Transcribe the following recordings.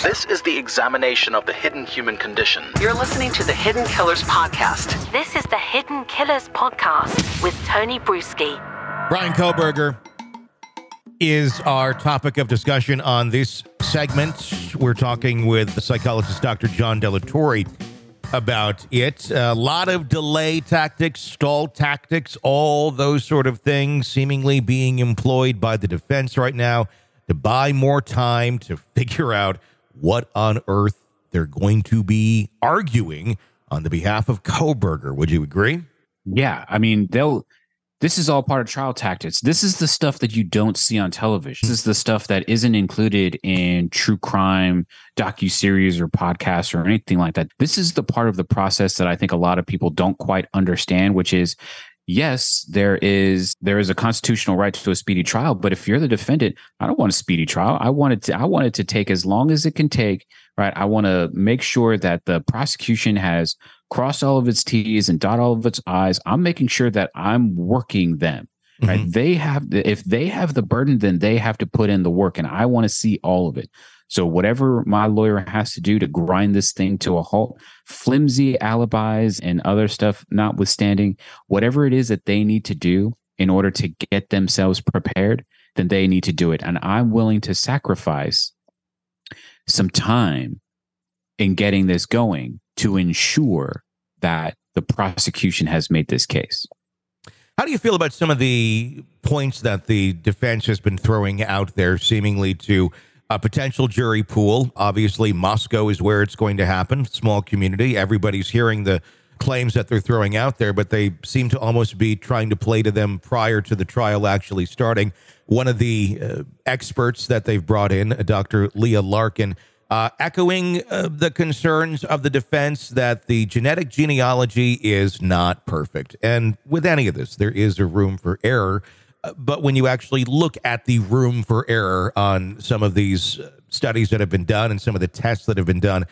This is the examination of the hidden human condition. You're listening to the Hidden Killers Podcast. This is the Hidden Killers Podcast with Tony Bruschi. Bryan Kohberger is our topic of discussion on this segment. We're talking with the psychologist Dr. John Delatorre about it. A lot of delay tactics, stall tactics, all those sort of things seemingly being employed by the defense right now to buy more time to figure out what on earth they're going to be arguing on the behalf of Kohberger. Would you agree? Yeah, I mean, this is all part of trial tactics. This is the stuff that you don't see on television. This is the stuff that isn't included in true crime docuseries or podcasts or anything like that. This is the part of the process that I think a lot of people don't quite understand, which is, yes, there is a constitutional right to a speedy trial, but if you're the defendant, I don't want a speedy trial. I want it to take as long as it can take, right? I want to make sure that the prosecution has crossed all of its T's and dot all of its I's. I'm making sure that I'm working them, right? Mm-hmm. If they have the burden, then they have to put in the work, and I want to see all of it. So whatever my lawyer has to do to grind this thing to a halt, flimsy alibis and other stuff notwithstanding, whatever it is that they need to do in order to get themselves prepared, then they need to do it. And I'm willing to sacrifice some time in getting this going to ensure that the prosecution has made this case. How do you feel about some of the points that the defense has been throwing out there, seemingly to a potential jury pool? Obviously, Moscow is where it's going to happen. Small community. Everybody's hearing the claims that they're throwing out there, but they seem to almost be trying to play to them prior to the trial actually starting. One of the experts that they've brought in, Dr. Leah Larkin, echoing the concerns of the defense that the genetic genealogy is not perfect. And with any of this, there is a room for error. But when you actually look at the room for error on some of these studies that have been done and some of the tests that have been done,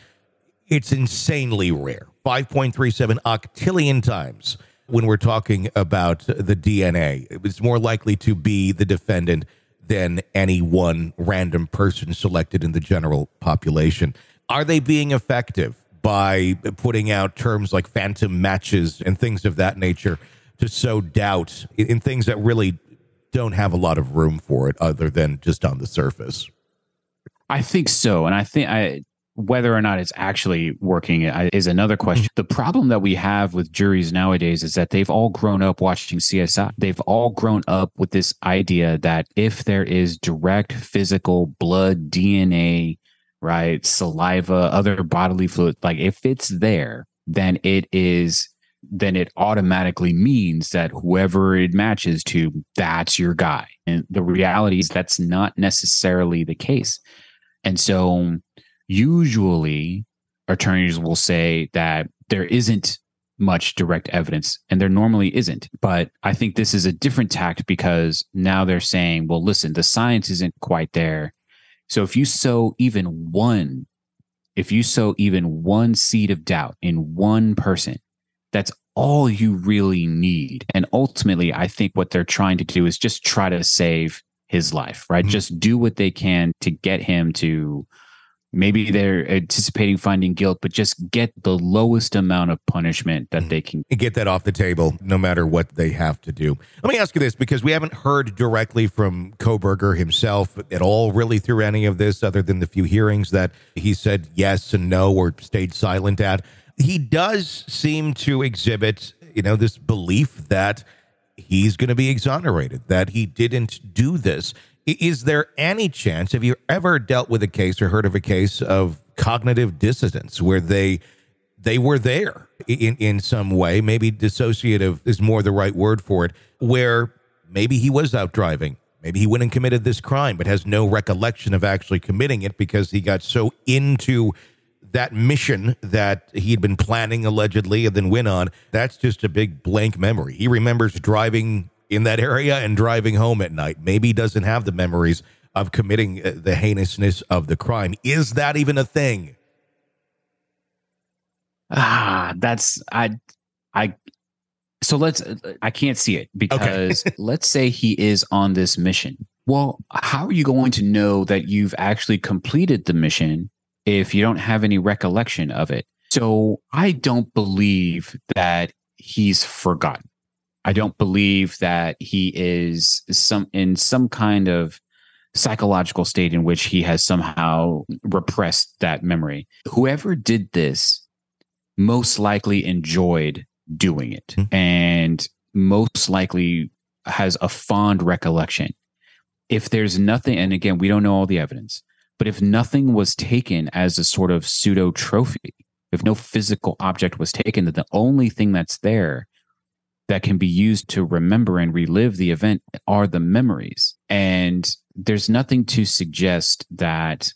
it's insanely rare. 5.37 octillion times when we're talking about the DNA. It was more likely to be the defendant than any one random person selected in the general population. Are they being effective by putting out terms like phantom matches and things of that nature to sow doubt in things that really don't have a lot of room for it other than just on the surface? I think so. And I think whether or not it's actually working is another question. The problem that we have with juries nowadays is that they've all grown up watching CSI. They've all grown up with this idea that if there is direct physical blood, DNA, right, saliva, other bodily fluid, like if it's there, then it automatically means that whoever it matches to, that's your guy. And the reality is that's not necessarily the case. And so usually attorneys will say that there isn't much direct evidence, and there normally isn't. But I think this is a different tact because now they're saying, well, listen, the science isn't quite there. So if you sow even one seed of doubt in one person, that's all you really need. And ultimately, I think what they're trying to do is just try to save his life, right? Mm-hmm. Just do what they can to get him to, maybe they're anticipating finding guilt, but just get the lowest amount of punishment that they can. Get that off the table, no matter what they have to do. Let me ask you this, because we haven't heard directly from Kohberger himself at all, really, through any of this, other than the few hearings that he said yes and no or stayed silent at. He does seem to exhibit, this belief that he's going to be exonerated, that he didn't do this. Is there any chance, have you ever dealt with a case or heard of a case of cognitive dissonance where they were there in some way, maybe dissociative is more the right word for it, where maybe he was out driving, maybe he went and committed this crime, but has no recollection of actually committing it because he got so into that mission that he'd been planning allegedly and then went on? That's just a big blank memory. He remembers driving in that area and driving home at night. Maybe he doesn't have the memories of committing the heinousness of the crime. Is that even a thing? So I can't see it because let's say he is on this mission. Well, how are you going to know that you've actually completed the mission if you don't have any recollection of it. So I don't believe that he's forgotten. I don't believe that he is in some kind of psychological state in which he has somehow repressed that memory. Whoever did this most likely enjoyed doing it and most likely has a fond recollection. If there's nothing, and again, we don't know all the evidence, but if nothing was taken as a sort of pseudo trophy, if no physical object was taken, then the only thing that's there that can be used to remember and relive the event are the memories. And there's nothing to suggest that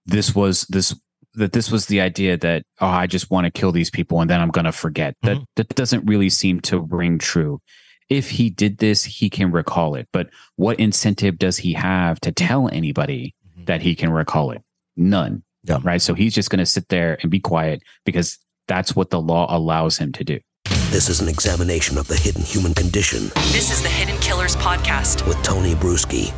this was the idea that, oh, I just want to kill these people and then I'm going to forget. That doesn't really seem to ring true. If he did this, he can recall it. But what incentive does he have to tell anybody that he can recall it? None. Yeah. Right. So he's just going to sit there and be quiet because that's what the law allows him to do. This is an examination of the hidden human condition This is the Hidden Killers Podcast with Tony Bruschi.